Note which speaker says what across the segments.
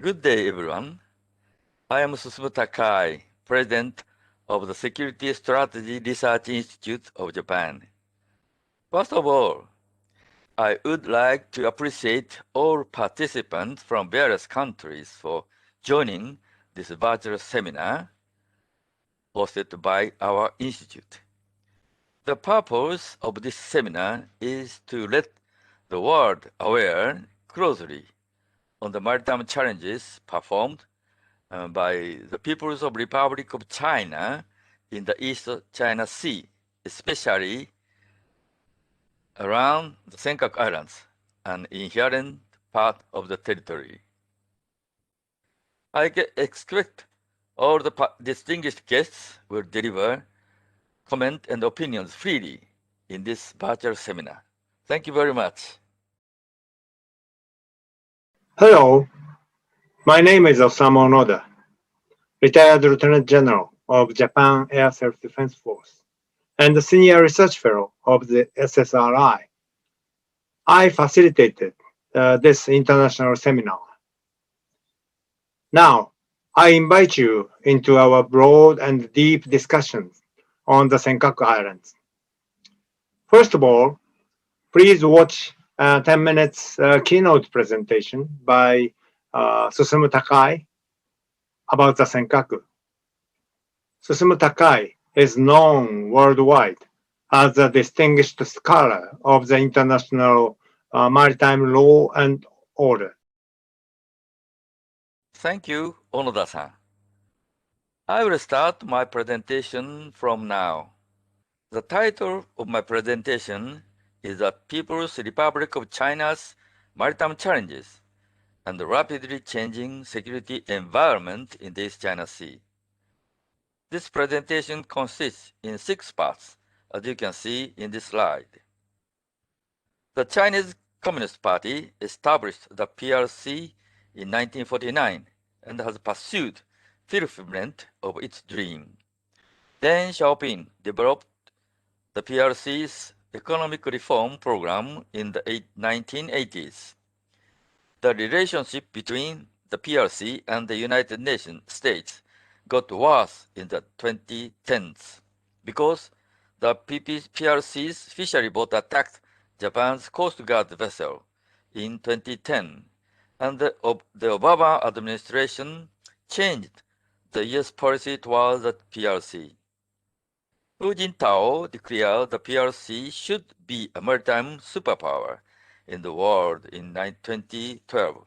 Speaker 1: Good day, everyone. I am Susumu Takai, President of the Security Strategy Research Institute of Japan. First of all, I would like to appreciate all participants from various countries for joining this virtual seminar hosted by our institute. The purpose of this seminar is to let the world aware closely on the maritime challenges performed by the People's Republic of China in the East China Sea, especially around the Senkaku Islands, an inherent part of the territory. I expect all the distinguished guests will deliver comment and opinions freely in this virtual seminar. Thank you very much.
Speaker 2: Hello, my name is Osamu Onoda, retired Lieutenant General of Japan Air Self-Defense Force and the Senior Research Fellow of the SSRI. I facilitated this international seminar. Now, I invite you into our broad and deep discussions on the Senkaku Islands. First of all, please watch a 10 minutes keynote presentation by Susumu Takai about the Senkaku. Susumu Takai is known worldwide as a distinguished scholar of the international maritime law and order.
Speaker 1: Thank you, Onoda-san. I will start my presentation from now. The title of my presentation is the People's Republic of China's Maritime Challenges and the Rapidly Changing Security Environment in the East China Sea. This presentation consists in 6 parts, as you can see in this slide. The Chinese Communist Party established the PRC in 1949 and has pursued fulfillment of its dream. Deng Xiaoping developed the PRC's economic reform program in the 1980s. The relationship between the PRC and the United States got worse in the 2010s because the PRC's fishery boat attacked Japan's Coast Guard vessel in 2010, and the Obama administration changed the U.S. policy towards the PRC. Hu Jintao declared the PRC should be a maritime superpower in the world in 2012.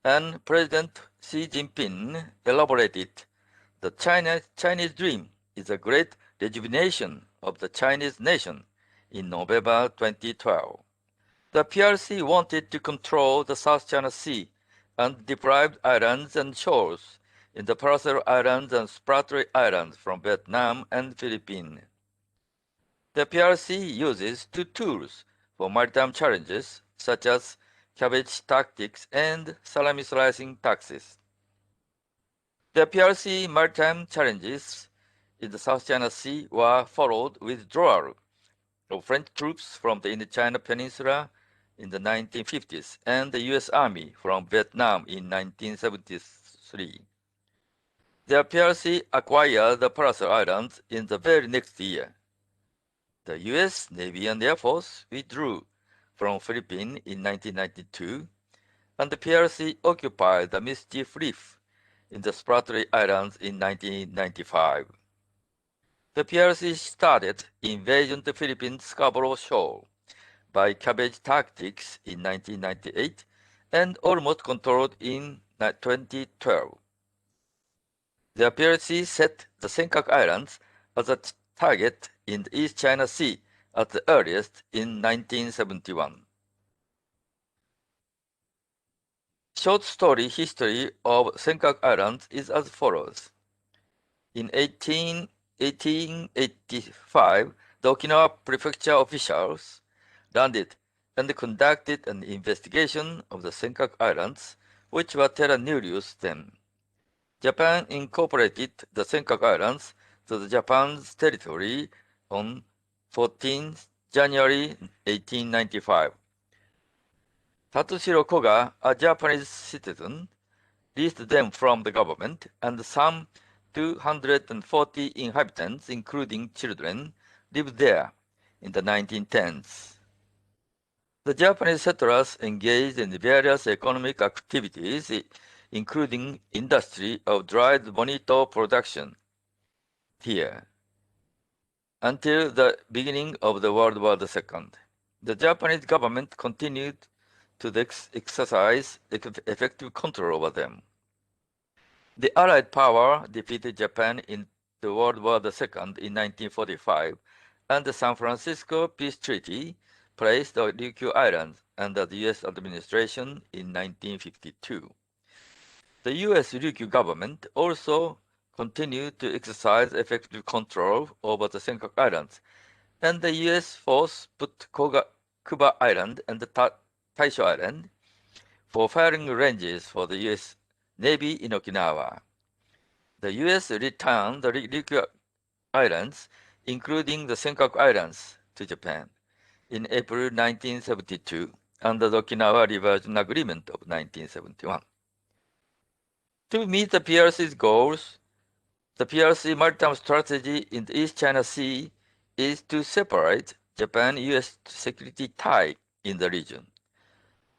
Speaker 1: And President Xi Jinping elaborated, the Chinese dream is a great rejuvenation of the Chinese nation in November 2012. The PRC wanted to control the South China Sea and deprived islands and shores in the Paracel Islands and Spratly Islands from Vietnam and Philippines. The PRC uses 2 tools for maritime challenges, such as cabbage tactics and salami slicing tactics. The PRC maritime challenges in the South China Sea were followed with withdrawal of French troops from the Indochina Peninsula in the 1950s and the U.S. Army from Vietnam in 1973. The PRC acquired the Paracel Islands in the very next year. The U.S. Navy and Air Force withdrew from Philippines in 1992, and the PRC occupied the Mischief Reef in the Spratly Islands in 1995. The PRC started invasion of the Philippines Scarborough Shoal by cabbage tactics in 1998 and almost controlled in 2012. The PRC set the Senkaku Islands as a target in the East China Sea at the earliest in 1971. Short story history of Senkaku Islands is as follows. In 1885, the Okinawa prefecture officials landed and conducted an investigation of the Senkaku Islands, which were terra nullius then. Japan incorporated the Senkaku Islands to the Japan's territory on 14 January 1895. Tatsuhiro Koga, a Japanese citizen, leased them from the government, and some 240 inhabitants, including children, lived there in the 1910s. The Japanese settlers engaged in various economic activities, including industry of dried bonito production here, until the beginning of the World War II. The Japanese government continued to exercise effective control over them. The Allied power defeated Japan in the World War II in 1945, and the San Francisco Peace Treaty placed the Ryukyu Islands under the U.S. administration in 1952. The U.S. Ryukyu government also continued to exercise effective control over the Senkaku Islands, and the U.S. force put Kuba Island and the Taisho Island for firing ranges for the U.S. Navy in Okinawa. The U.S. returned the Ryukyu Islands, including the Senkaku Islands, to Japan in April 1972 under the Okinawa Reversion Agreement of 1971. To meet the PRC's goals, the PRC maritime strategy in the East China Sea is to separate Japan-U.S. security tie in the region.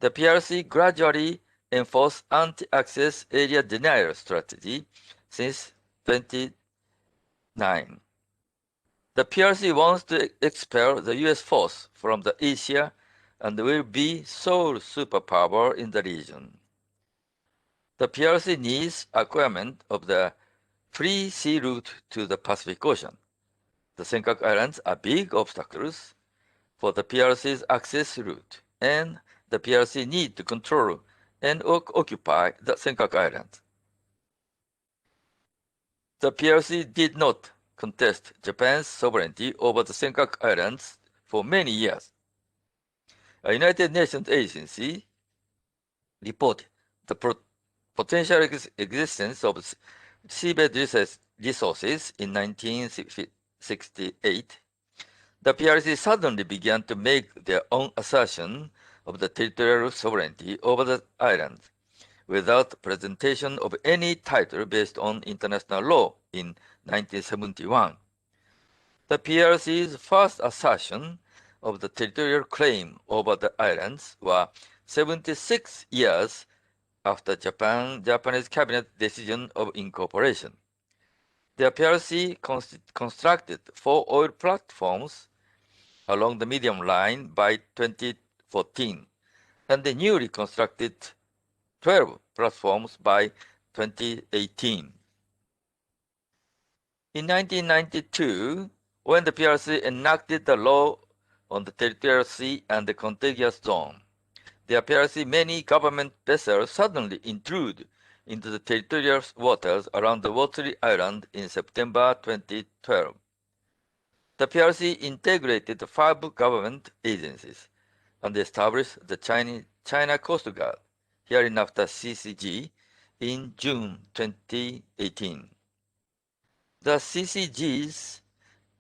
Speaker 1: The PRC gradually enforced anti-access area denial strategy since 2009. The PRC wants to expel the U.S. force from the Asia and will be sole superpower in the region. The PRC needs acquirement of the free sea route to the Pacific Ocean. The Senkaku Islands are big obstacles for the PRC's access route, and the PRC need to control and occupy the Senkaku Islands. The PRC did not contest Japan's sovereignty over the Senkaku Islands for many years. A United Nations agency reported the potential existence of seabed resources in 1968. The PRC suddenly began to make their own assertion of the territorial sovereignty over the islands without presentation of any title based on international law in 1971. The PRC's first assertion of the territorial claim over the islands were 76 years after Japanese cabinet decision of incorporation. The PRC constructed 4 oil platforms along the medium line by 2014, and the newly constructed 12 platforms by 2018. In 1992, when the PRC enacted the law on the territorial sea and the contiguous zone, the PRC many government vessels suddenly intrude into the territorial waters around the Worsley Island in September 2012. The PRC integrated 5 government agencies and established the China Coast Guard, hereinafter CCG, in June 2018. The CCG's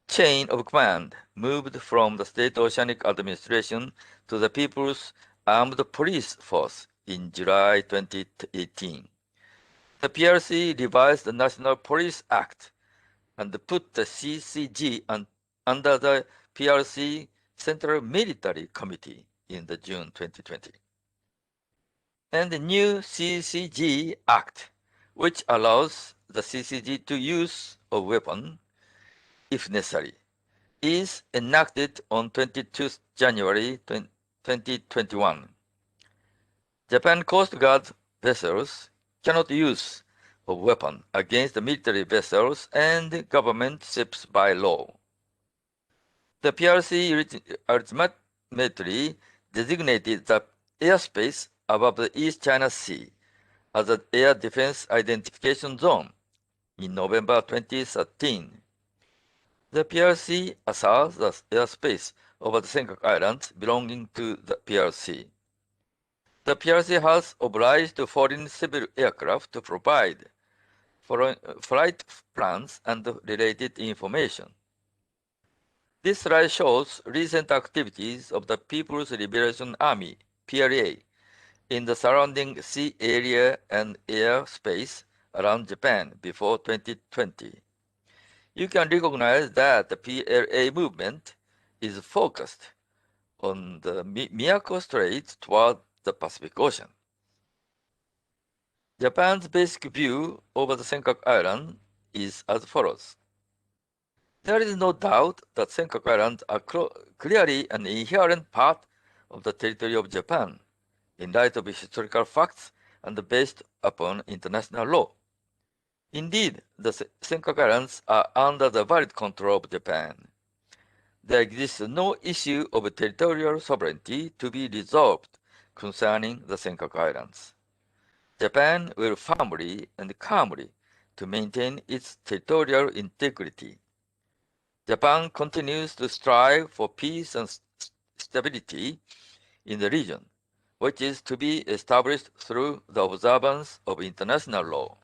Speaker 1: chain of command moved from the State Oceanic Administration to the People's Armed Police Force in July 2018. The PRC revised the National Police Act and put the CCG under the PRC Central Military Committee in the June 2020. And the new CCG Act, which allows the CCG to use a weapon if necessary, is enacted on 22 January 2021. Japan Coast Guard vessels cannot use of weapon against military vessels and government ships by law. The PRC ultimately designated the airspace above the East China Sea as an Air Defense Identification Zone in November 2013. The PRC asserts the airspace over the Senkaku Islands belonging to the PRC. The PRC has obliged foreign civil aircraft to provide flight plans and related information. This slide shows recent activities of the People's Liberation Army, PLA, in the surrounding sea area and airspace around Japan before 2020. You can recognize that the PLA movement is focused on the Miyako Strait toward the Pacific Ocean. Japan's basic view over the Senkaku Island is as follows. There is no doubt that Senkaku Islands are clearly an inherent part of the territory of Japan, in light of historical facts and based upon international law. Indeed, the Senkaku Islands are under the valid control of Japan. There exists no issue of territorial sovereignty to be resolved concerning the Senkaku Islands. Japan will firmly and calmly to maintain its territorial integrity. Japan continues to strive for peace and stability in the region, which is to be established through the observance of international law.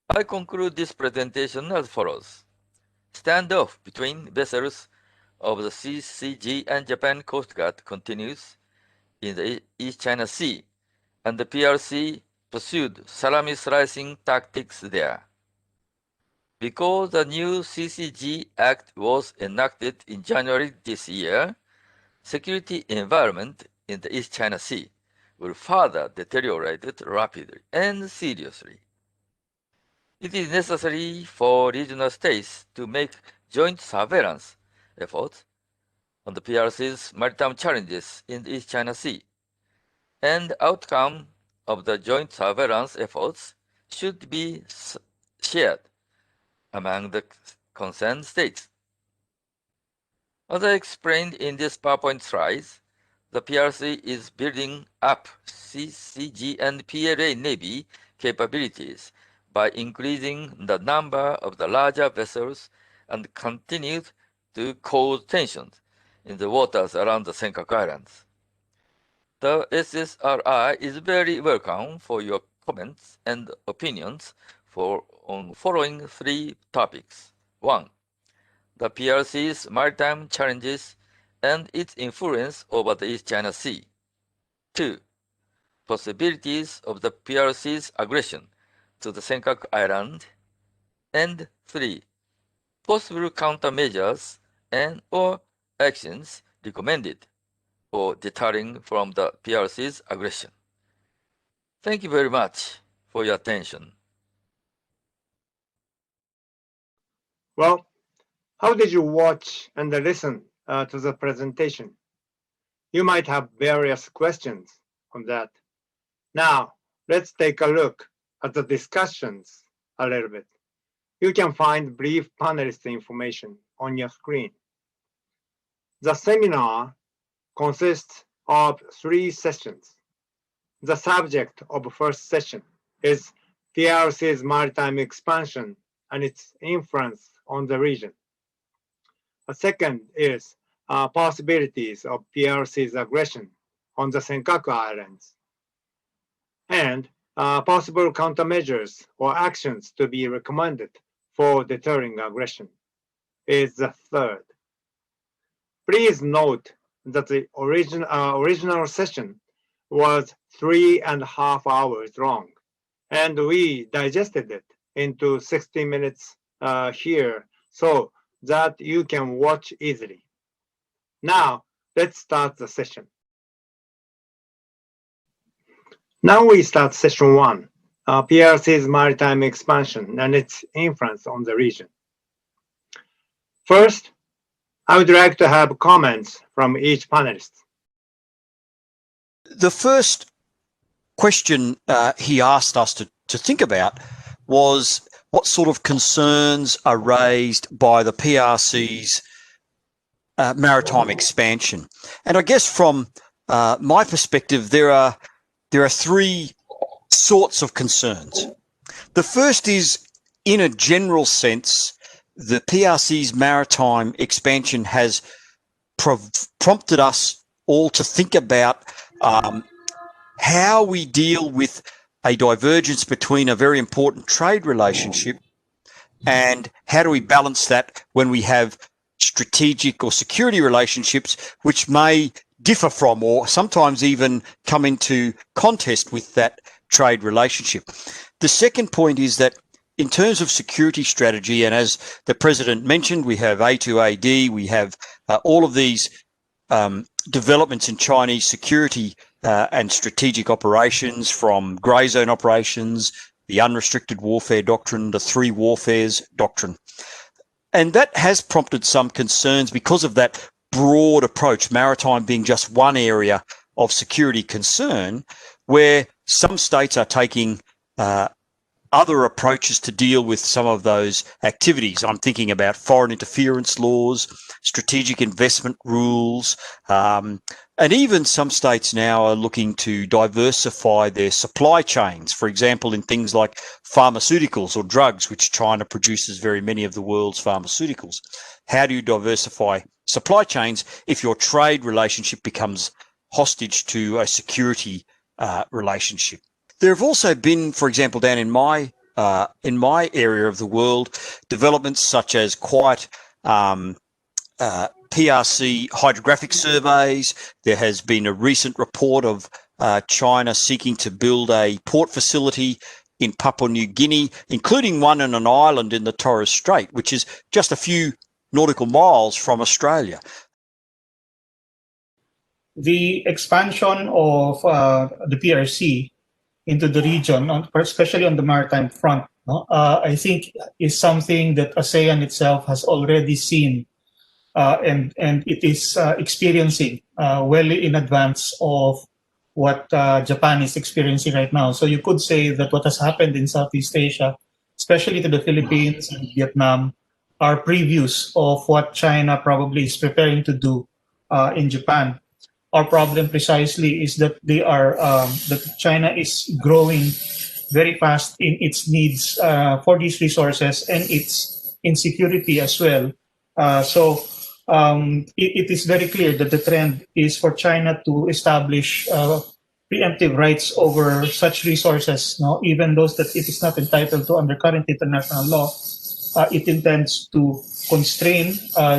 Speaker 1: I conclude this presentation as follows. Standoff between vessels of the CCG and Japan Coast Guard continues in the East China Sea, and the PRC pursued salami slicing tactics there. Because the new CCG Act was enacted in January this year, security environment in the East China Sea will further deteriorate rapidly and seriously. It is necessary for regional states to make joint surveillance efforts on the PRC's maritime challenges in the East China Sea, and the outcome of the joint surveillance efforts should be shared among the concerned states. As I explained in this PowerPoint slides, the PRC is building up CCG and PLA Navy capabilities by increasing the number of the larger vessels and continued to cause tensions in the waters around the Senkaku Islands. The SSRI is very welcome for your comments and opinions on following three topics. 1. The PRC's maritime challenges and its influence over the East China Sea. 2. Possibilities of the PRC's aggression to the Senkaku Island. And 3. Possible countermeasures and/or actions recommended for deterring from the PRC's aggression. Thank you very much for your attention.
Speaker 2: Well, how did you watch and listen to the presentation? You might have various questions on that. Now, let's take a look at the discussions a little bit. You can find brief panelist information on your screen. The seminar consists of 3 sessions. The subject of the first session is PRC's maritime expansion and its influence on the region. The second is possibilities of PRC's aggression on the Senkaku Islands, and possible countermeasures or actions to be recommended for deterring aggression is the third. Please note that the original session was 3.5 hours long, and we digested it into 60 minutes here so that you can watch easily. Now, let's start the session. Now we start session 1, PRC's maritime expansion and its influence on the region. First, I would like to have comments from each panelist.
Speaker 3: The first question he asked us to think about was what sort of concerns are raised by the PRC's maritime expansion. And I guess from my perspective, there are three sorts of concerns. The first is, in a general sense, the PRC's maritime expansion has prompted us all to think about how we deal with a divergence between a very important trade relationship and how do we balance that when we have strategic or security relationships which may differ from or sometimes even come into contest with that trade relationship. The second point is that in terms of security strategy, and as the President mentioned, we have A2AD, we have all of these developments in Chinese security and strategic operations, from grey zone operations, the unrestricted warfare doctrine, the three warfares doctrine. And that has prompted some concerns because of that broad approach, maritime being just one area of security concern, where some states are taking other approaches to deal with some of those activities. I'm thinking about foreign interference laws, strategic investment rules, and even some states now are looking to diversify their supply chains, for example, in things like pharmaceuticals or drugs, which China produces very many of the world's pharmaceuticals. How do you diversify supply chains if your trade relationship becomes hostage to a security relationship? There have also been, for example, down in my area of the world, developments such as quite PRC hydrographic surveys. There has been a recent report of China seeking to build a port facility in Papua New Guinea, including one on an island in the Torres Strait, which is just a few nautical miles from Australia.
Speaker 4: The expansion of the PRC into the region, especially on the maritime front, I think is something that ASEAN itself has already seen and it is experiencing well in advance of what Japan is experiencing right now. So you could say that what has happened in Southeast Asia, especially to the Philippines and Vietnam, are previews of what China probably is preparing to do in Japan. Our problem precisely is that that China is growing very fast in its needs for these resources and its insecurity as well. So it is very clear that the trend is for China to establish preemptive rights over such resources, even those that it is not entitled to under current international law. It intends to constrain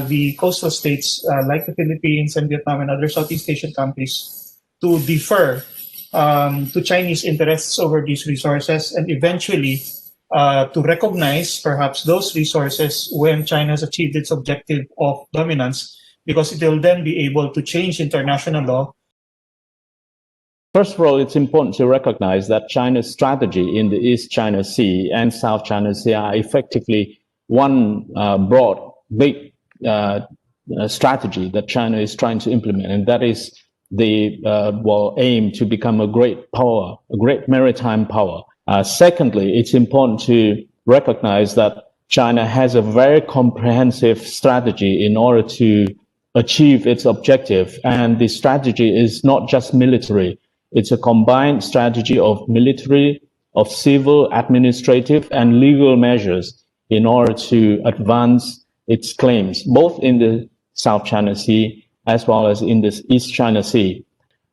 Speaker 4: the coastal states like the Philippines and Vietnam and other Southeast Asian countries to defer to Chinese interests over these resources, and eventually to recognize perhaps those resources when China has achieved its objective of dominance, because it will then be able to change international law.
Speaker 5: First of all, it's important to recognize that China's strategy in the East China Sea and South China Sea are effectively one broad, big strategy that China is trying to implement, and that is the aim to become a great power, a great maritime power. Secondly, it's important to recognize that China has a very comprehensive strategy in order to achieve its objective, and the strategy is not just military. It's a combined strategy of military, of civil, administrative, and legal measures in order to advance its claims, both in the South China Sea as well as in the East China Sea.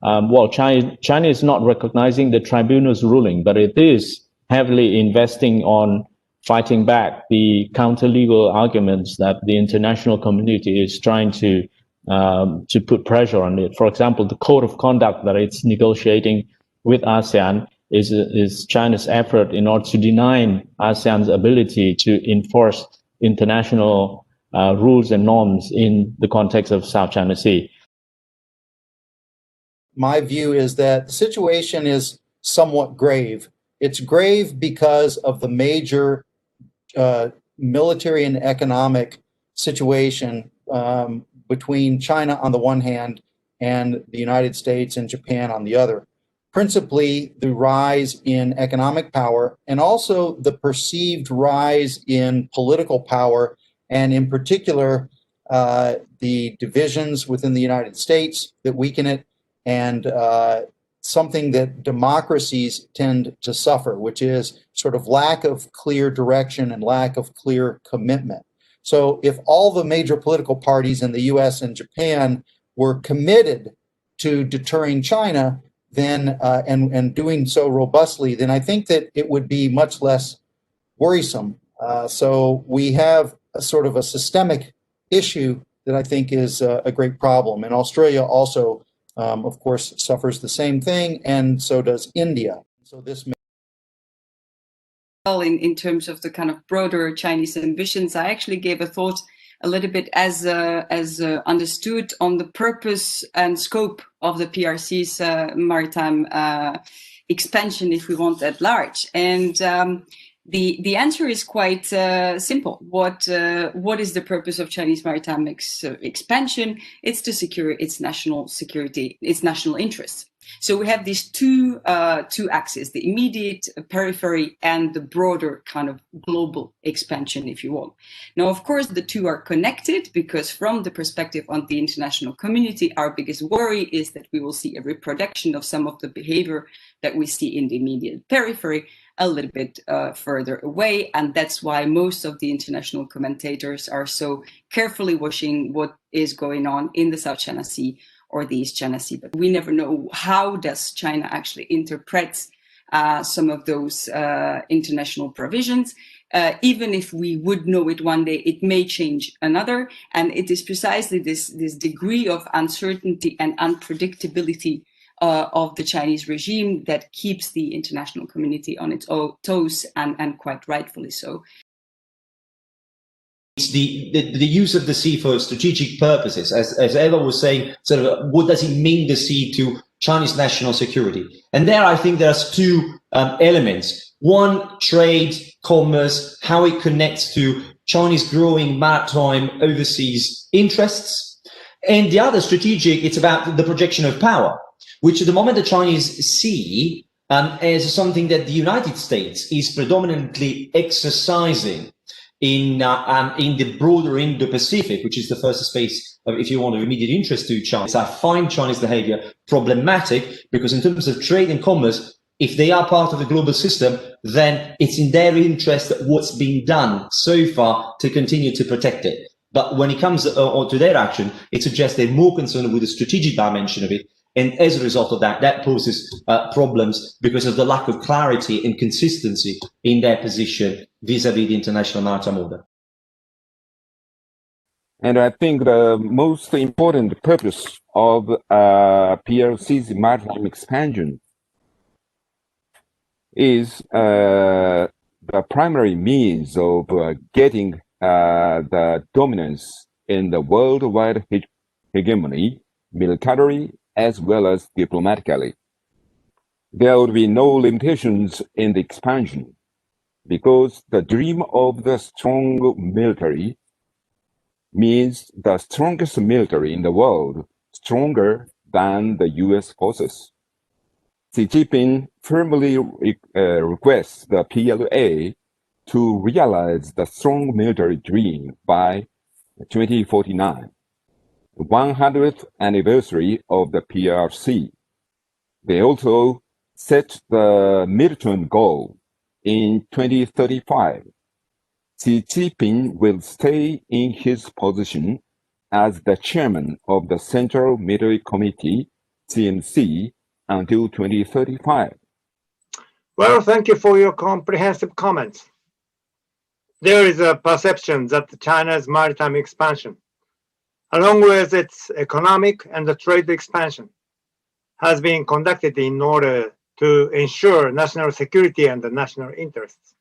Speaker 5: China is not recognizing the tribunal's ruling, but it is heavily investing on fighting back the counter-legal arguments that the international community is trying to put pressure on it. For example, the code of conduct that it's negotiating with ASEAN is China's effort in order to deny ASEAN's ability to enforce international rules and norms in the context of South China Sea.
Speaker 6: My view is that the situation is somewhat grave. It's grave because of the major military and economic situation between China on the one hand and the United States and Japan on the other. principally the rise in economic power and also the perceived rise in political power, and in particular, the divisions within the United States that weaken it, and something that democracies tend to suffer, which is sort of lack of clear direction and lack of clear commitment. So if all the major political parties in the US and Japan were committed to deterring China, then and doing so robustly, then I think that it would be much less worrisome. So we have a sort of a systemic issue that I think is a great problem. And Australia also, of course, suffers the same thing, and so does India. So this
Speaker 7: in terms of the kind of broader Chinese ambitions, I actually gave a thought a little bit as understood on the purpose and scope of the PRC's maritime expansion, if we want, at large. And the answer is quite simple. What is the purpose of Chinese maritime expansion? It's to secure its national security, its national interests. So we have these two axes: the immediate periphery and the broader kind of global expansion, if you want. Now, of course, the two are connected, because from the perspective of the international community, our biggest worry is that we will see a reproduction of some of the behavior that we see in the immediate periphery a little bit further away. And that's why most of the international commentators are so carefully watching what is going on in the South China Sea or the East China Sea. But we never know how does China actually interpret some of those international provisions. Even if we would know it one day, it may change another. And it is precisely this degree of uncertainty and unpredictability of the Chinese regime that keeps the international community on its toes, and quite rightfully so.
Speaker 8: It's the use of the sea for strategic purposes, as Eva was saying, sort of what does it mean, the sea, to Chinese national security? And there I think there's two elements. One, trade, commerce, how it connects to Chinese growing maritime overseas interests. And the other, strategic, it's about the projection of power, which at the moment the Chinese see as something that the United States is predominantly exercising in the broader Indo-Pacific, which is the first space of, if you want, of immediate interest to China. So I find Chinese behavior problematic, because in terms of trade and commerce, if they are part of the global system, then it's in their interest what's been done so far to continue to protect it. But when it comes to their action, it suggests they're more concerned with the strategic dimension of it. And as a result of that, that poses problems because of the lack of clarity and consistency in their position vis-a-vis the international maritime order.
Speaker 9: And I think the most important purpose of PRC's maritime expansion is the primary means of getting the dominance in the worldwide hegemony, militarily as well as diplomatically. There would be no limitations in the expansion, because the dream of the strong military means the strongest military in the world, stronger than the US forces. Xi Jinping firmly requests the PLA to realize the strong military dream by 2049, the 100th anniversary of the PRC. They also set the midterm goal in 2035. Xi Jinping will stay in his position as the chairman of the Central Military Committee, CMC, until 2035.
Speaker 2: Well, thank you for your comprehensive comments. There is a perception that China's maritime expansion, along with its economic and the trade expansion, has been conducted in order to ensure national security and the national interests.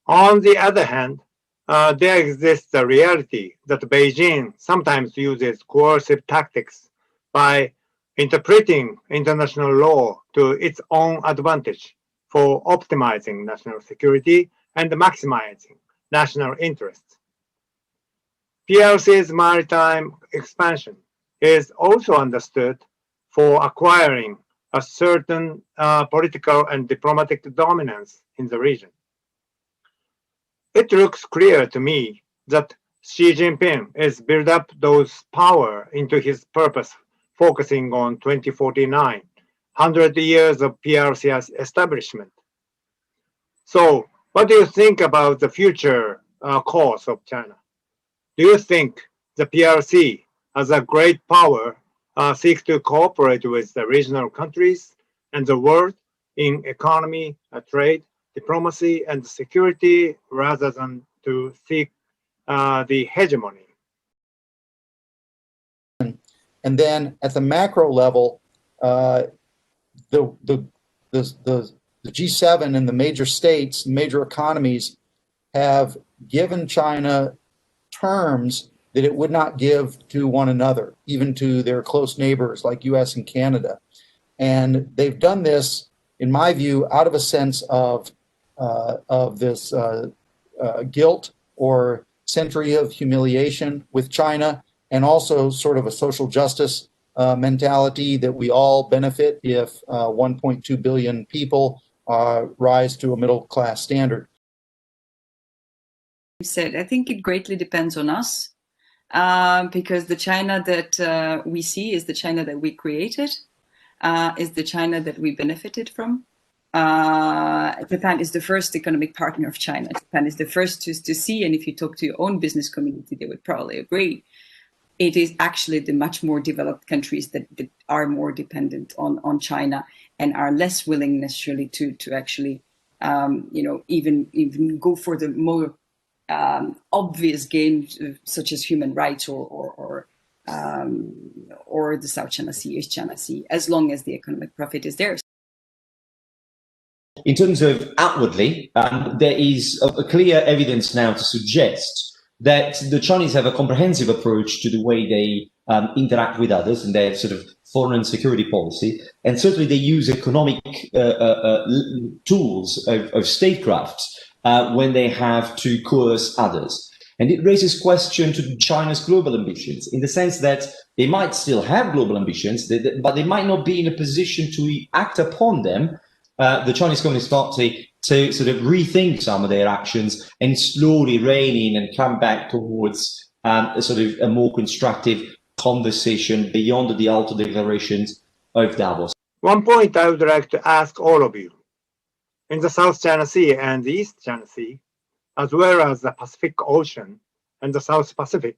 Speaker 2: On the other hand, there exists the reality that Beijing sometimes uses coercive tactics by interpreting international law to its own advantage for optimizing national security and maximizing national interests. PRC's maritime expansion is also understood for acquiring a certain political and diplomatic dominance in the region. It looks clear to me that Xi Jinping is build up those power into his purpose, focusing on 2049, 100 years of PRC establishment. So, what do you think about the future course of China? Do you think the PRC, as a great power, seeks to cooperate with the regional countries and the world in economy, trade, diplomacy, and security, rather than to seek the hegemony?
Speaker 6: And then at the macro level, the G7 and the major states, major economies have given China terms that it would not give to one another, even to their close neighbors like US and Canada. And they've done this, in my view, out of a sense of this guilt or century of humiliation with China, and also sort of a social justice mentality that we all benefit if 1.2 billion people rise to a middle class standard.
Speaker 7: Said, I think it greatly depends on us, because the China that we see is the China that we created, is the China that we benefited from. Japan is the first economic partner of China. Japan is the first to see, and if you talk to your own business community, they would probably agree. It is actually the much more developed countries that are more dependent on China and are less willing necessarily to actually, even go for the more obvious games such as human rights or the South China Sea, East China Sea, as long as the economic profit is there.
Speaker 8: In terms of outwardly, there is a clear evidence now to suggest that the Chinese have a comprehensive approach to the way they interact with others and their sort of foreign and security policy. And certainly they use economic tools of statecraft when they have to coerce others. And it raises question to China's global ambitions, in the sense that they might still have global ambitions, but they might not be in a position to act upon them. The Chinese Communist Party to sort of rethink some of their actions and slowly rein in and come back towards a sort of a more constructive conversation beyond the Alto declarations of Davos.
Speaker 2: One point I would like to ask all of you. In the South China Sea and the East China Sea, as well as the Pacific Ocean and the South Pacific,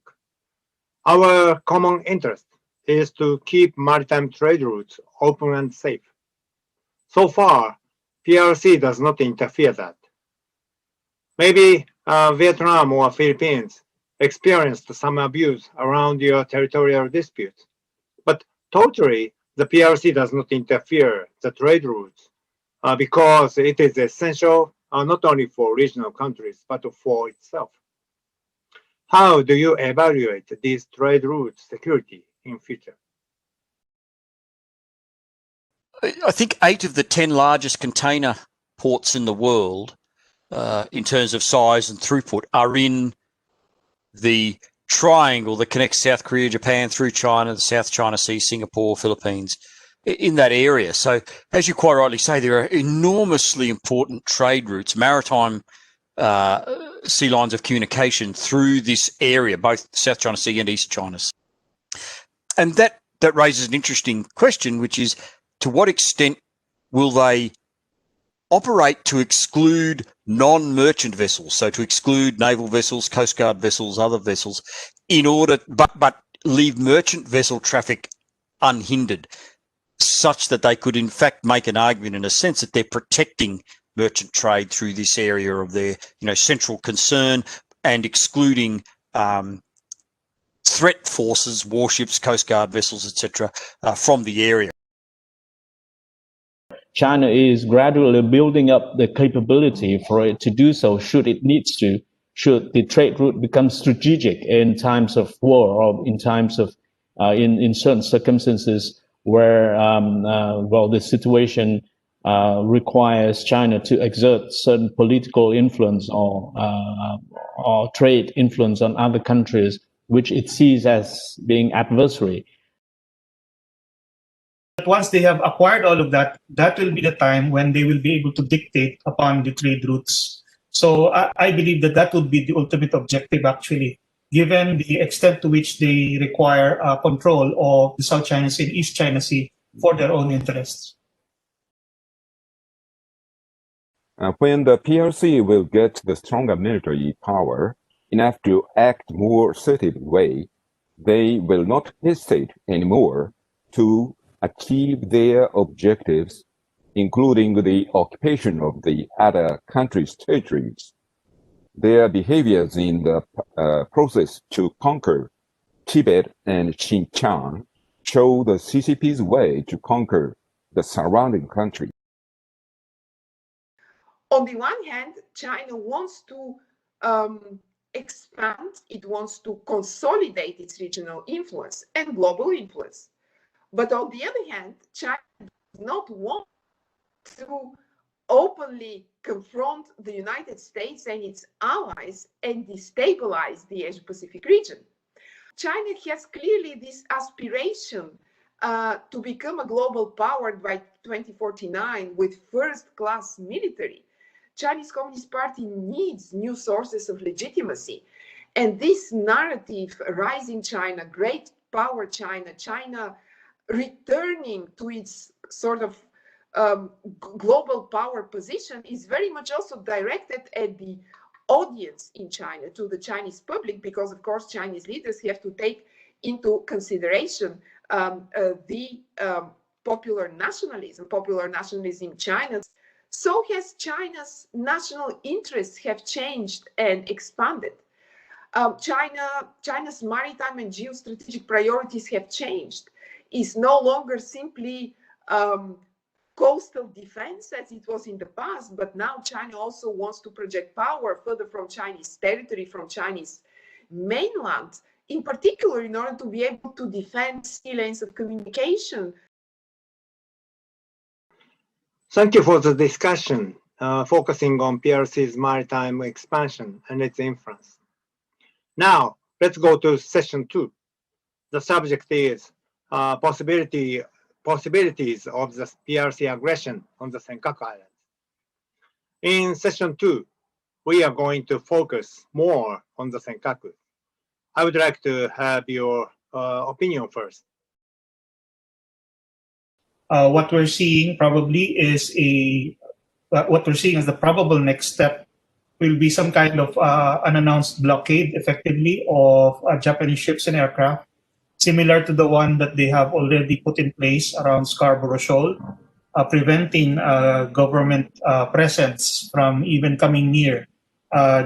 Speaker 2: our common interest is to keep maritime trade routes open and safe. So far, PRC does not interfere that. Maybe Vietnam or Philippines experienced some abuse around your territorial disputes, but totally the PRC does not interfere the trade routes because it is essential not only for regional countries, but for itself. How do you evaluate these trade routes security in future?
Speaker 3: I think 8 of the 10 largest container ports in the world, in terms of size and throughput, are in the triangle that connects South Korea, Japan through China, the South China Sea, Singapore, Philippines, in that area. So, as you quite rightly say, there are enormously important trade routes, maritime sea lines of communication through this area, both South China Sea and East China Sea. And that raises an interesting question, which is, to what extent will they operate to exclude non-merchant vessels, so to exclude naval vessels, Coast Guard vessels, other vessels, in order, but leave merchant vessel traffic unhindered, such that they could in fact make an argument in a sense that they're protecting merchant trade through this area of their central concern and excluding threat forces, warships, Coast Guard vessels, etc., from the area.
Speaker 5: China is gradually building up the capability for it to do so should it needs to, should the trade route become strategic in times of war or in times of, in certain circumstances where, the situation requires China to exert certain political influence or trade influence on other countries, which it sees as being adversary.
Speaker 4: once they have acquired all of that, that will be the time when they will be able to dictate upon the trade routes. So I believe that that would be the ultimate objective, actually, given the extent to which they require control of the South China Sea and East China Sea for their own interests.
Speaker 9: When the PRC will get the stronger military power enough to act more assertive way, they will not hesitate anymore to achieve their objectives, including the occupation of the other countries' territories. Their behaviors in the process to conquer Tibet and Xinjiang show the CCP's way to conquer the surrounding country.
Speaker 10: On the one hand, China wants to expand, it wants to consolidate its regional influence and global influence. But on the other hand, China does not want to openly confront the United States and its allies and destabilize the Asia-Pacific region. China has clearly this aspiration to become a global power by 2049 with first-class military. Chinese Communist Party needs new sources of legitimacy. And this narrative, rising China, great power China, China returning to its sort of global power position is very much also directed at the audience in China, to the Chinese public, because of course Chinese leaders have to take into consideration the popular nationalism in China. So has China's national interests have changed and expanded. China's maritime and geostrategic priorities have changed. It's no longer simply coastal defense as it was in the past, but now China also wants to project power further from Chinese territory, from Chinese mainland, in particular in order to be able to defend sea lanes of communication.
Speaker 2: Thank you for the discussion, focusing on PRC's maritime expansion and its influence. Now, let's go to session 2. The subject is possibilities of the PRC aggression on the Senkaku Islands. In session 2, we are going to focus more on the Senkaku. I would like to have your opinion first.
Speaker 4: What we're seeing probably is what we're seeing as the probable next step will be some kind of unannounced blockade, effectively, of Japanese ships and aircraft, similar to the one that they have already put in place around Scarborough Shoal, preventing government presence from even coming near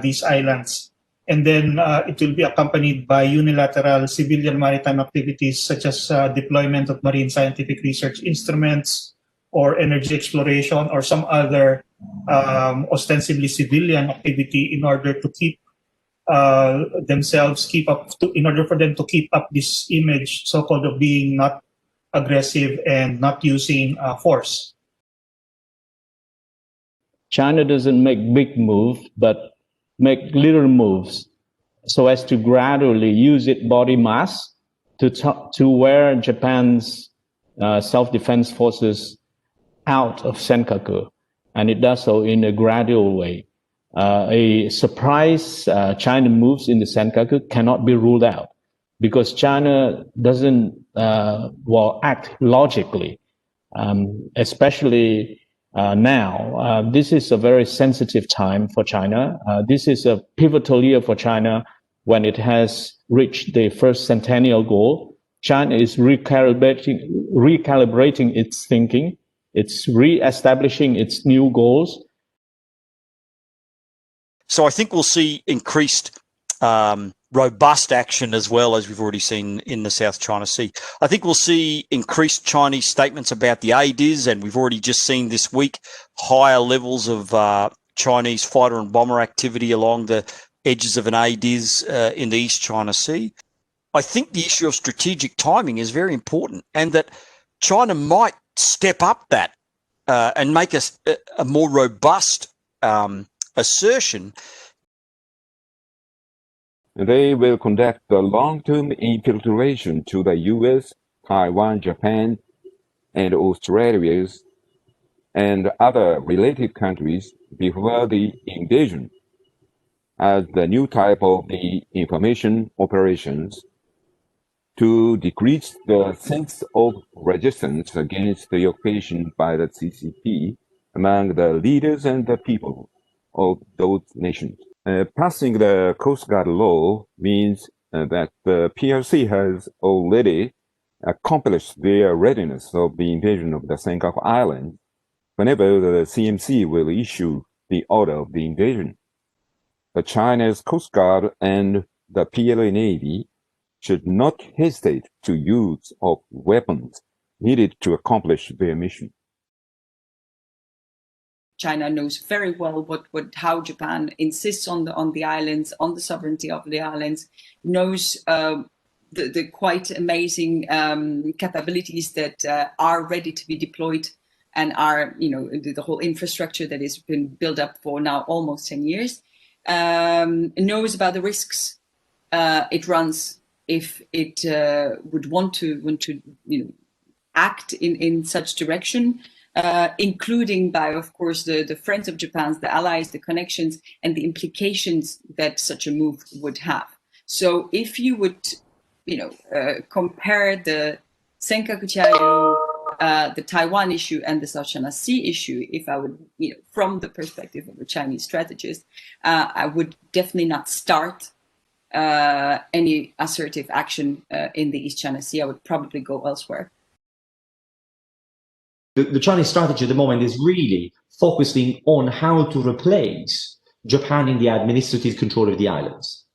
Speaker 4: these islands. And then it will be accompanied by unilateral civilian maritime activities such as deployment of marine scientific research instruments or energy exploration or some other ostensibly civilian activity in order to keep themselves in order for them to keep up this image, so-called, of being not aggressive and not using force.
Speaker 5: China doesn't make big moves, but make little moves so as to gradually use its body mass to wear Japan's self-defense forces out of Senkaku, and it does so in a gradual way. A surprise China moves in the Senkaku cannot be ruled out because China doesn't act logically, especially now. This is a very sensitive time for China. This is a pivotal year for China when it has reached the first centennial goal. China is recalibrating its thinking. It's re-establishing its new goals.
Speaker 3: So I think we'll see increased robust action as well, as we've already seen in the South China Sea. I think we'll see increased Chinese statements about the ADIZ, and we've already just seen this week higher levels of Chinese fighter and bomber activity along the edges of an ADIZ in the East China Sea. I think the issue of strategic timing is very important, and that China might step up that and make a more robust assertion.
Speaker 9: They will conduct the long-term infiltration to the US, Taiwan, Japan, and Australia and other related countries before the invasion as the new type of the information operations to decrease the sense of resistance against the occupation by the CCP among the leaders and the people of those nations. Passing the Coast Guard law means that the PRC has already accomplished their readiness of the invasion of the Senkaku Islands whenever the CMC will issue the order of the invasion. The China's Coast Guard and the PLA Navy should not hesitate to use of weapons needed to accomplish their mission.
Speaker 7: China knows very well how Japan insists on the islands, on the sovereignty of the islands, knows the quite amazing capabilities that are ready to be deployed, and are, the whole infrastructure that has been built up for now almost 10 years, knows about the risks it runs if it would want to act in such direction, including by, of course, the friends of Japan, the allies, the connections, and the implications that such a move would have. So if you would, compare the Senkaku the Taiwan issue and the South China Sea issue, if I would, from the perspective of a Chinese strategist, I would definitely not start any assertive action in the East China Sea. I would probably go elsewhere.
Speaker 8: The Chinese strategy at the moment is really focusing on how to replace Japan in the administrative control of the islands.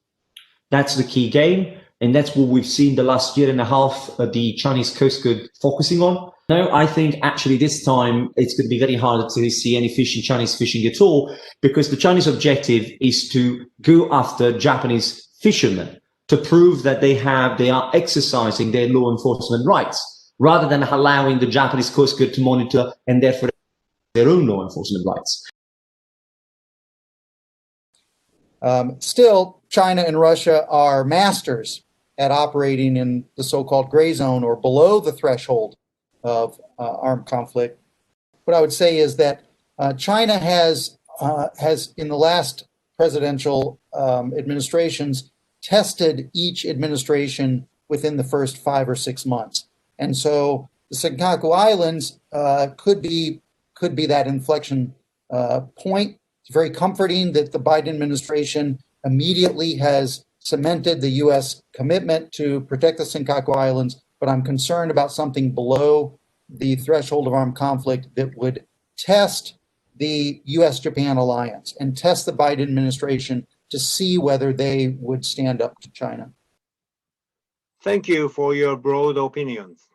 Speaker 8: That's the key game, and that's what we've seen the last year and a half the Chinese Coast Guard focusing on. Now, I think actually this time it's going to be very hard to see any Chinese fishing at all, because the Chinese objective is to go after Japanese fishermen to prove that they are exercising their law enforcement rights, rather than allowing the Japanese Coast Guard to monitor and therefore their own law enforcement rights.
Speaker 6: Still, China and Russia are masters at operating in the so-called gray zone, or below the threshold of armed conflict. What I would say is that China has in the last presidential administrations tested each administration within the first 5 or 6 months. And so the Senkaku Islands could be that inflection point. It's very comforting that the Biden administration immediately has cemented the U.S. commitment to protect the Senkaku Islands, but I'm concerned about something below the threshold of armed conflict that would test the U.S.-Japan alliance and test the Biden administration to see whether they would stand up to China.
Speaker 2: Thank you for your broad opinions.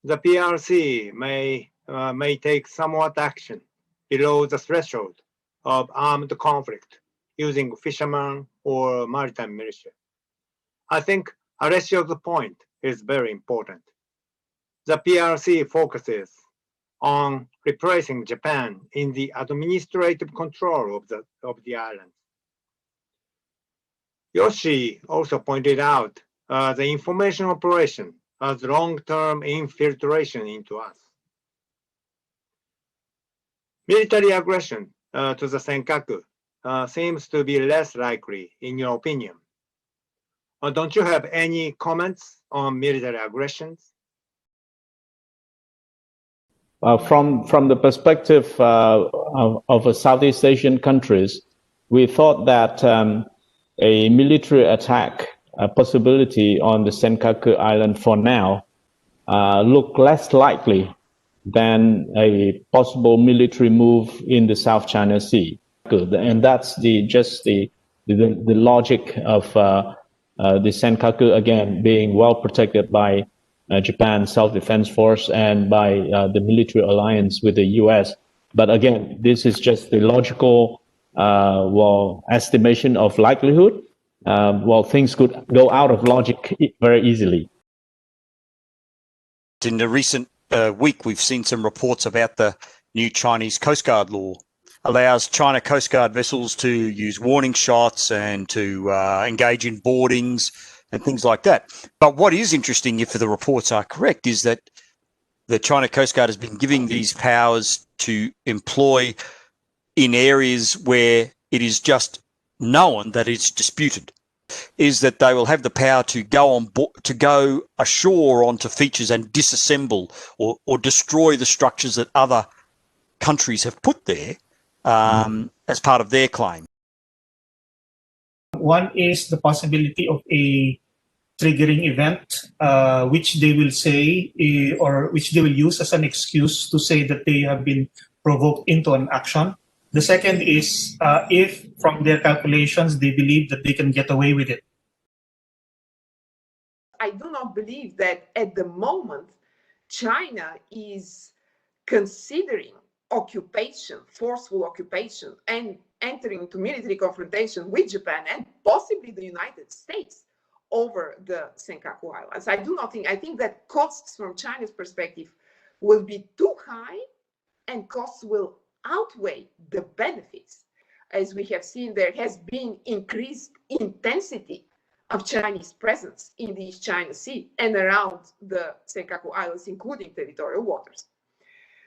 Speaker 2: The PRC may take somewhat action below the threshold of armed conflict using fishermen or maritime militia. I think Alessio's point is very important. The PRC focuses on replacing Japan in the administrative control of the island. Yoshi also pointed out the information operation as long-term infiltration into us. Military aggression to the Senkaku seems to be less likely, in your opinion. Don't you have any comments on military aggressions?
Speaker 5: From the perspective of Southeast Asian countries, we thought that a military attack possibility on the Senkaku Island for now look less likely than a possible military move in the South China Sea. And that's just the logic of the Senkaku, again, being well protected by Japan's self-defense force and by the military alliance with the US. But again, this is just the logical estimation of likelihood. Things could go out of logic very easily.
Speaker 3: In the recent week, we've seen some reports about the new Chinese Coast Guard law. Allows China Coast Guard vessels to use warning shots and to engage in boardings and things like that. But what is interesting, if the reports are correct, is that the China Coast Guard has been giving these powers to employ in areas where it is just known that it's disputed, is that they will have the power to go on to go ashore onto features and disassemble or destroy the structures that other countries have put there as part of their claim.
Speaker 4: One is the possibility of a triggering event, which they will say or which they will use as an excuse to say that they have been provoked into an action. The second is if from their calculations they believe that they can get away with it.
Speaker 10: I do not believe that at the moment China is considering occupation, forceful occupation, and entering into military confrontation with Japan and possibly the United States over the Senkaku Islands. I do not think, I think that costs from China's perspective will be too high and costs will outweigh the benefits. As we have seen, there has been increased intensity of Chinese presence in the East China Sea and around the Senkaku Islands, including territorial waters.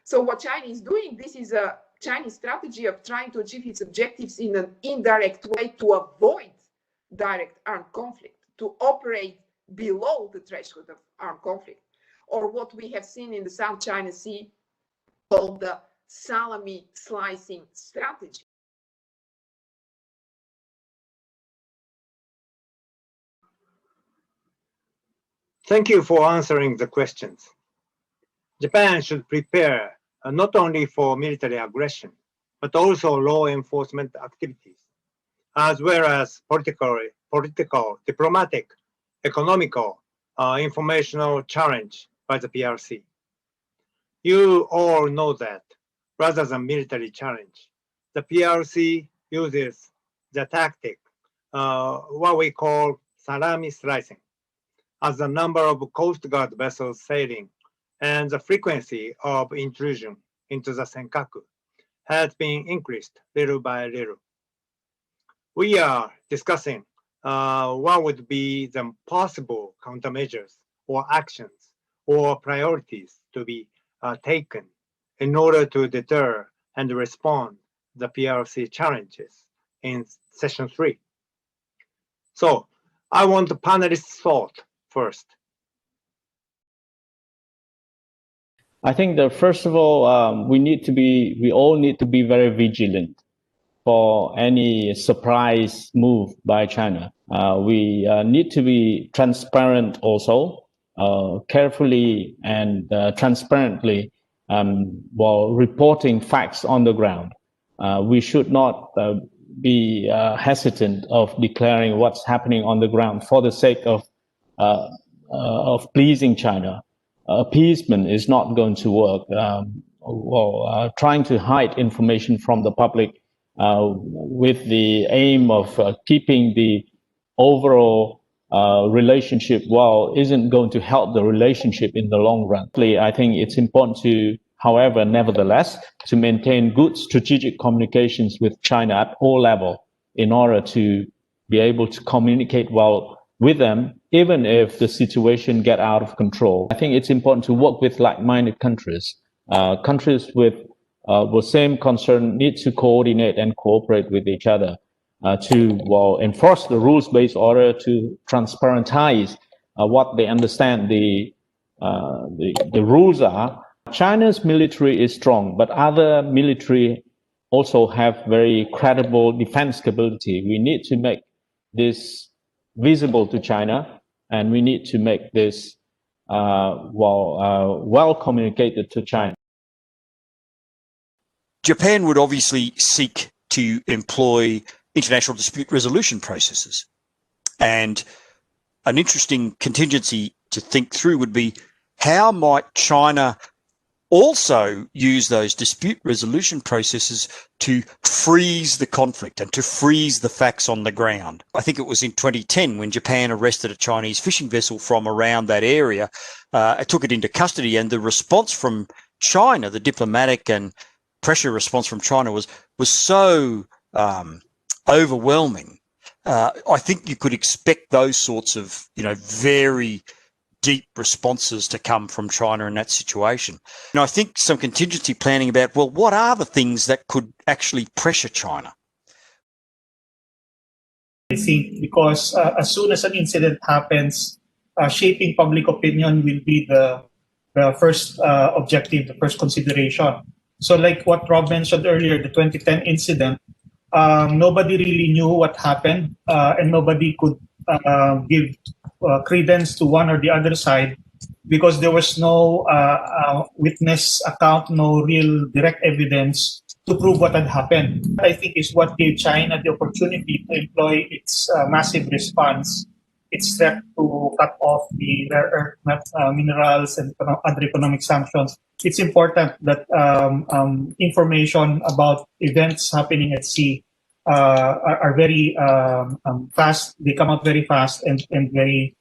Speaker 10: So what China is doing, this is a Chinese strategy of trying to achieve its objectives in an indirect way to avoid direct armed conflict, to operate below the threshold of armed conflict, or what we have seen in the South China Sea called the salami slicing strategy.
Speaker 2: Thank you for answering the questions. Japan should prepare not only for military aggression, but also law enforcement activities, as well as political, diplomatic, economical, informational challenge by the PRC. You all know that rather than military challenge, the PRC uses the tactic, what we call salami slicing, as the number of Coast Guard vessels sailing and the frequency of intrusion into the Senkaku has been increased little by little. We are discussing what would be the possible countermeasures or actions or priorities to be taken in order to deter and respond the PRC challenges in session 3. So I want the panelists' thought first.
Speaker 5: I think that first of all, we all need to be very vigilant for any surprise move by China. We need to be transparent also, carefully and transparently while reporting facts on the ground. We should not be hesitant of declaring what's happening on the ground for the sake of pleasing China. Appeasement is not going to work. Trying to hide information from the public with the aim of keeping the overall relationship well isn't going to help the relationship in the long run. I think it's important to, however, nevertheless, to maintain good strategic communications with China at all levels in order to be able to communicate well with them, even if the situation get out of control. I think it's important to work with like-minded countries. Countries with the same concern need to coordinate and cooperate with each other to enforce the rules-based order, to transparentize what they understand the rules are. China's military is strong, but other military also have very credible defense capability. We need to make this visible to China, and we need to make this well communicated to China.
Speaker 3: Japan would obviously seek to employ international dispute resolution processes. And an interesting contingency to think through would be, how might China also use those dispute resolution processes to freeze the conflict and to freeze the facts on the ground? I think it was in 2010 when Japan arrested a Chinese fishing vessel from around that area. It took it into custody, and the response from China, the diplomatic and pressure response from China was so overwhelming. I think you could expect those sorts of, very deep responses to come from China in that situation. And I think some contingency planning about, well, what are the things that could actually pressure China?
Speaker 4: I think because as soon as an incident happens, shaping public opinion will be the first objective, the first consideration. So like what Rob mentioned earlier, the 2010 incident, nobody really knew what happened, and nobody could give credence to one or the other side because there was no witness account, no real direct evidence to prove what had happened. I think is what gave China the opportunity to employ its massive response, its threat to cut off the rare earth minerals and other economic sanctions. It's important that information about events happening at sea are very fast. They come out very fast and very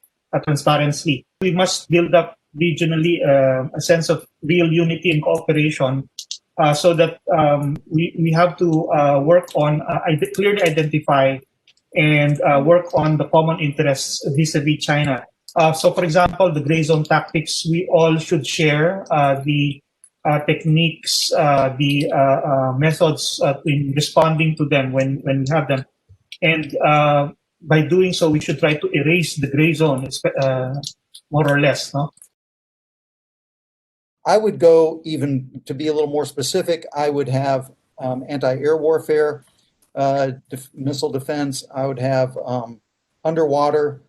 Speaker 4: transparently. We must build up regionally a sense of real unity and cooperation so that we have to work on clearly identify and work on the common interests vis-a-vis China. So, for example, the gray zone tactics, we all should share the techniques, the methods in responding to them when we have them. And by doing so, we should try to erase the gray zone, more or less. No?
Speaker 6: I would go even to be a little more specific. I would have anti-air warfare, missile defense. I would have underwater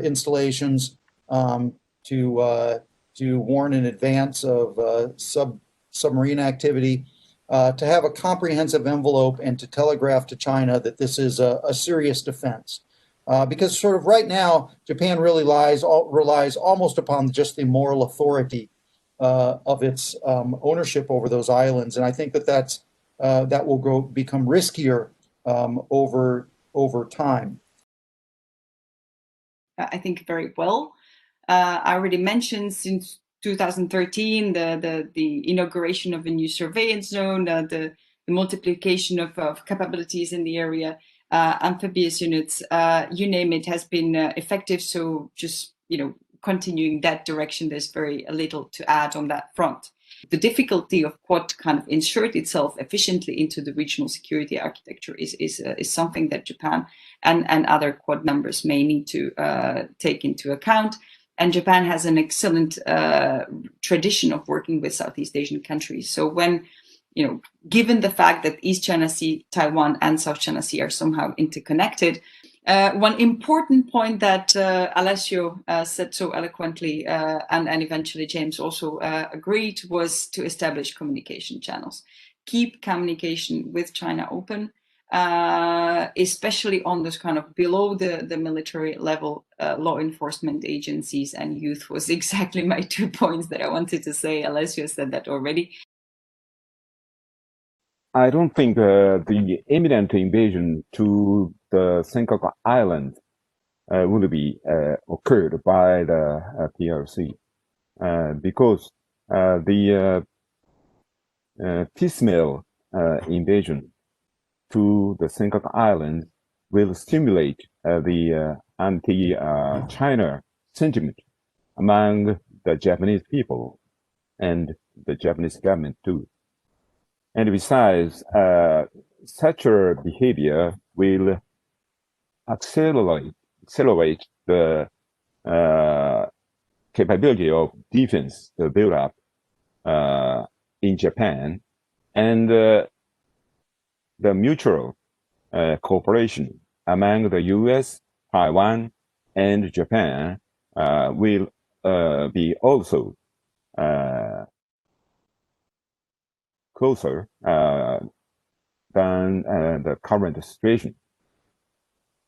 Speaker 6: installations to warn in advance of submarine activity, to have a comprehensive envelope and to telegraph to China that this is a serious defense. Because sort of right now, Japan really relies almost upon just the moral authority of its ownership over those islands. And I think that will become riskier over time.
Speaker 7: I think very well. I already mentioned since 2013 the inauguration of a new surveillance zone, the multiplication of capabilities in the area, amphibious units, you name it, has been effective. So just continuing that direction, there's very little to add on that front. The difficulty of Quad kind of insert itself efficiently into the regional security architecture is something that Japan and other Quad members may need to take into account. And Japan has an excellent tradition of working with Southeast Asian countries. So when, given the fact that East China Sea, Taiwan, and South China Sea are somehow interconnected, one important point that Alessio said so eloquently, and eventually James also agreed, was to establish communication channels. Keep communication with China open, especially on this kind of below the military level, law enforcement agencies and youth was exactly my 2 points that I wanted to say. Alessio said that already.
Speaker 9: I don't think the imminent invasion to the Senkaku Islands would be occurred by the PRC because the piecemeal invasion to the Senkaku Islands will stimulate the anti-China sentiment among the Japanese people and the Japanese government too. And besides, such a behavior will accelerate the capability of defense to build up in Japan, and the mutual cooperation among the U.S., Taiwan, and Japan will be also closer than the current situation.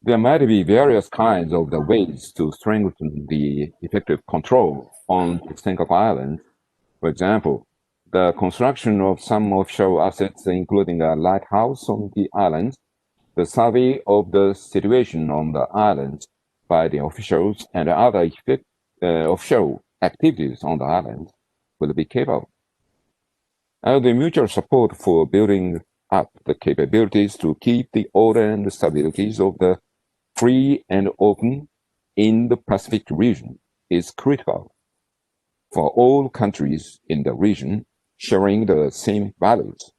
Speaker 9: There might be various kinds of the ways to strengthen the effective control on the Senkaku Islands. For example, the construction of some offshore assets, including a lighthouse on the islands, the survey of the situation on the islands by the officials, and other offshore activities on the islands will be capable. The mutual support for building up the capabilities to keep the order and the stabilities of the free and open in the Pacific region is critical for all countries in the region sharing the same values.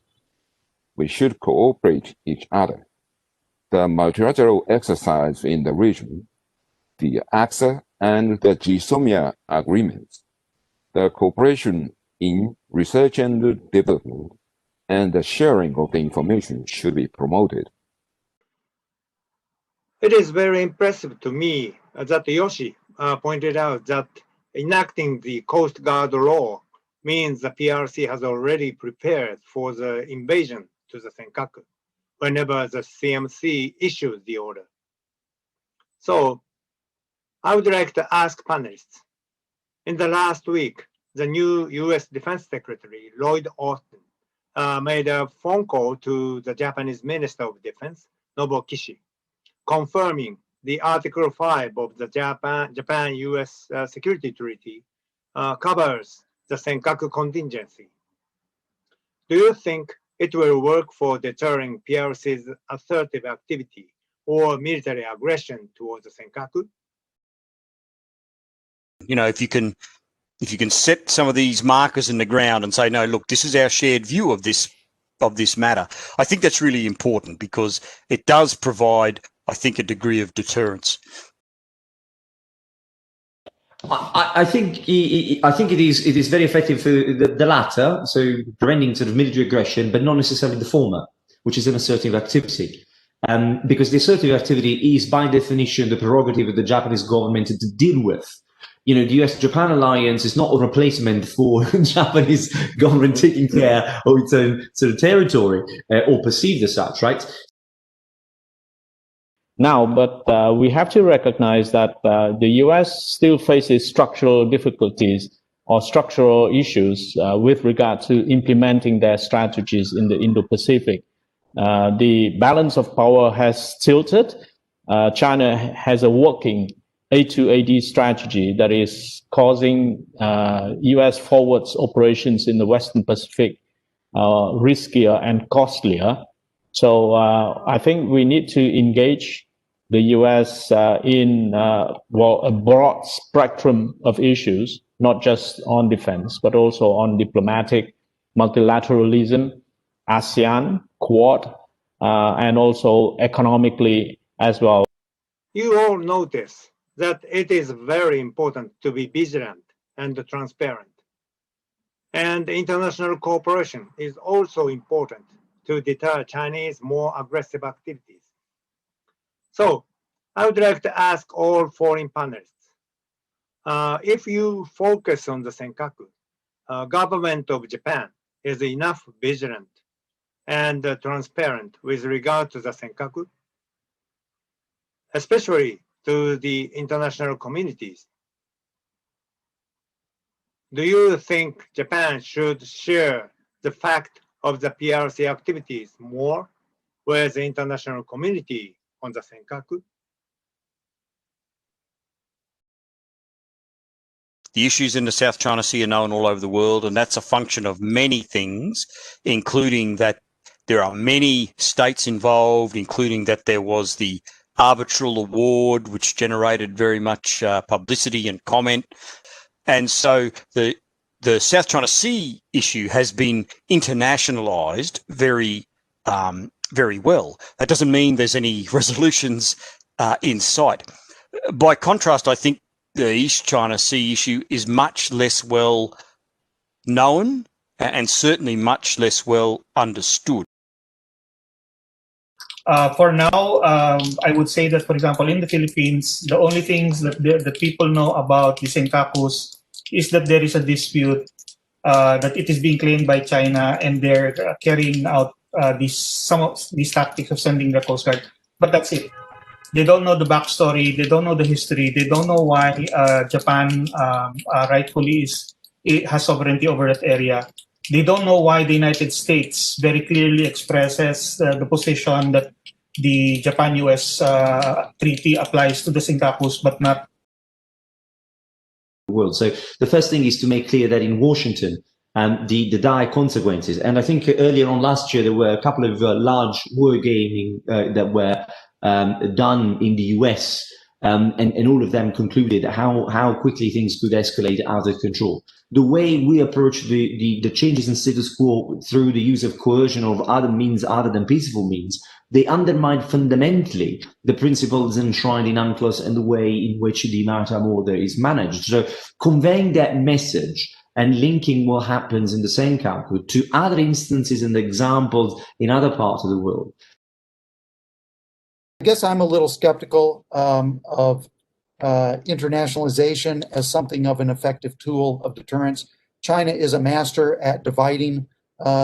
Speaker 9: We should cooperate each other. The multilateral exercise in the region, the AXA and the GSOMIA agreements, the cooperation in research and development, and the sharing of the information should be promoted.
Speaker 2: It is very impressive to me that Yoshi pointed out that enacting the Coast Guard law means the PRC has already prepared for the invasion to the Senkaku whenever the CMC issues the order. So I would like to ask panelists. In the last week, the new US Defense Secretary, Lloyd Austin, made a phone call to the Japanese Minister of Defense, Nobuo Kishi, confirming the Article 5 of the Japan-US Security Treaty covers the Senkaku contingency. Do you think it will work for deterring PRC's assertive activity or military aggression towards the Senkaku?
Speaker 3: You know, if you can set some of these markers in the ground and say, no, look, this is our shared view of this matter, I think that's really important because it does provide, I think, a degree of deterrence.
Speaker 8: I think it is very effective for the latter, so preventing sort of military aggression, but not necessarily the former, which is an assertive activity. Because the assertive activity is by definition the prerogative of the Japanese government to deal with. You know, the US-Japan alliance is not a replacement for Japanese government taking care of its own sort of territory, or perceived as such, right?
Speaker 5: Now, but we have to recognize that the US still faces structural difficulties or structural issues with regard to implementing their strategies in the Indo-Pacific. The balance of power has tilted. China has a working A2AD strategy that is causing US forwards operations in the Western Pacific riskier and costlier. So I think we need to engage the US in a broad spectrum of issues, not just on defense, but also on diplomatic, multilateralism, ASEAN, Quad, and also economically as well.
Speaker 2: You all notice that it is very important to be vigilant and transparent. And international cooperation is also important to deter Chinese more aggressive activities. So I would like to ask all foreign panelists, if you focus on the Senkaku, government of Japan is enough vigilant and transparent with regard to the Senkaku, especially to the international communities. Do you think Japan should share the fact of the PRC activities more with the international community on the Senkaku?
Speaker 3: The issues in the South China Sea are known all over the world, and that's a function of many things, including that there are many states involved, including that there was the arbitral award, which generated very much publicity and comment. And so the South China Sea issue has been internationalized very well. That doesn't mean there's any resolutions in sight. By contrast, I think the East China Sea issue is much less well known and certainly much less well understood.
Speaker 4: For now, I would say that, for example, in the Philippines, the only things that the people know about the Senkakus is that there is a dispute, that it is being claimed by China, and they're carrying out some of these tactics of sending the Coast Guard. But that's it. They don't know the backstory. They don't know the history. They don't know why Japan rightfully has sovereignty over that area. They don't know why the United States very clearly expresses the position that the Japan-US treaty applies to the Senkakus, but not
Speaker 8: the world. So the first thing is to make clear that in Washington, the dire consequences. And I think earlier on last year, there were a couple of large wargaming that were done in the US and all of them concluded how quickly things could escalate out of control. The way we approach the changes in status quo through the use of coercion or of other means other than peaceful means, they undermine fundamentally the principles enshrined in UNCLOS and the way in which the maritime order is managed. So conveying that message and linking what happens in the Senkaku to other instances and examples in other parts of the world.
Speaker 6: I guess I'm a little skeptical of internationalization as something of an effective tool of deterrence. China is a master at dividing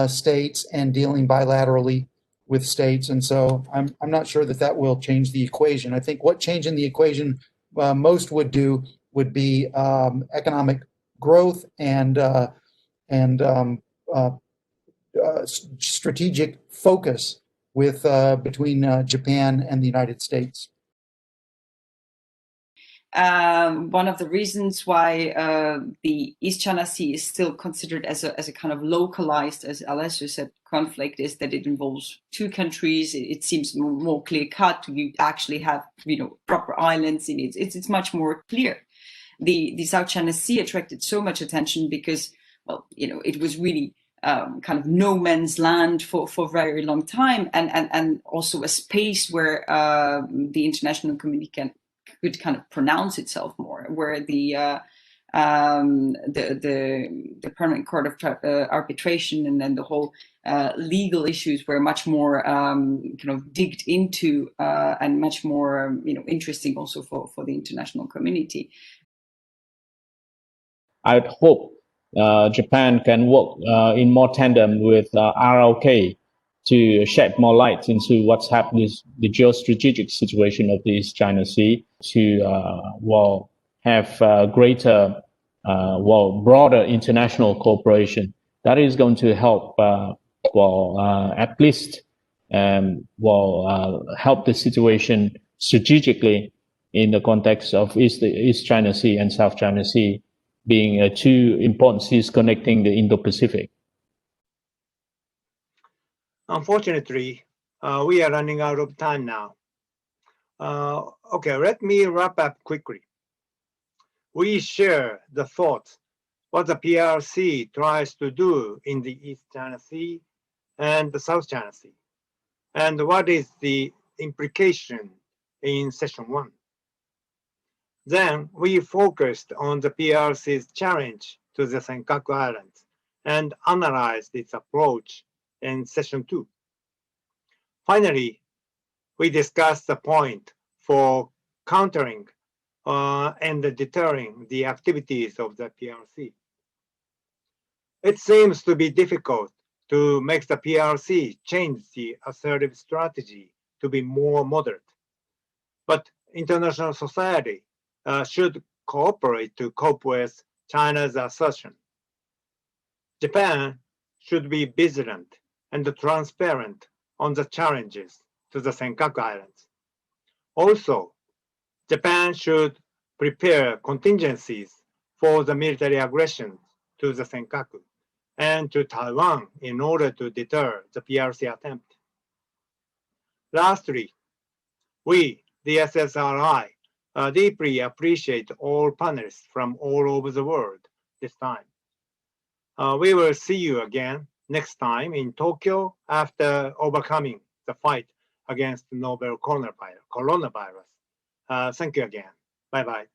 Speaker 6: states and dealing bilaterally with states, and so I'm not sure that that will change the equation. I think what changing the equation most would do would be economic growth and strategic focus with between Japan and the United States.
Speaker 7: One of the reasons why the East China Sea is still considered as a kind of localized, as Alessio said, conflict is that it involves two countries. It seems more clear cut. You actually have proper islands in it. It's much more clear. The South China Sea attracted so much attention because, well, it was really kind of no man's land for a very long time, and also a space where the international community could kind of pronounce itself more, where the Permanent Court of Arbitration and then the whole legal issues were much more kind of digged into and much more interesting also for the international community.
Speaker 5: I'd hope Japan can work in more tandem with ROK to shed more light into what's happening, the geostrategic situation of the East China Sea, to have greater, broader international cooperation. That is going to help, at least, help the situation strategically in the context of East China Sea and South China Sea being two important seas connecting the Indo-Pacific.
Speaker 2: Unfortunately, we are running out of time now. Okay, let me wrap up quickly. We share the thoughts what the PRC tries to do in the East China Sea and the South China Sea, and what is the implication in session 1. Then we focused on the PRC's challenge to the Senkaku Islands and analyzed its approach in session 2. Finally, we discussed the point for countering and deterring the activities of the PRC. It seems to be difficult to make the PRC change the assertive strategy to be more moderate, but international society should cooperate to cope with China's assertion. Japan should be vigilant and transparent on the challenges to the Senkaku Islands. Also, Japan should prepare contingencies for the military aggression to the Senkaku and to Taiwan in order to deter the PRC attempt. Lastly, we, the SSRI, deeply appreciate all panelists from all over the world this time. We will see you again next time in Tokyo after overcoming the fight against the novel coronavirus. Thank you again. Bye-bye.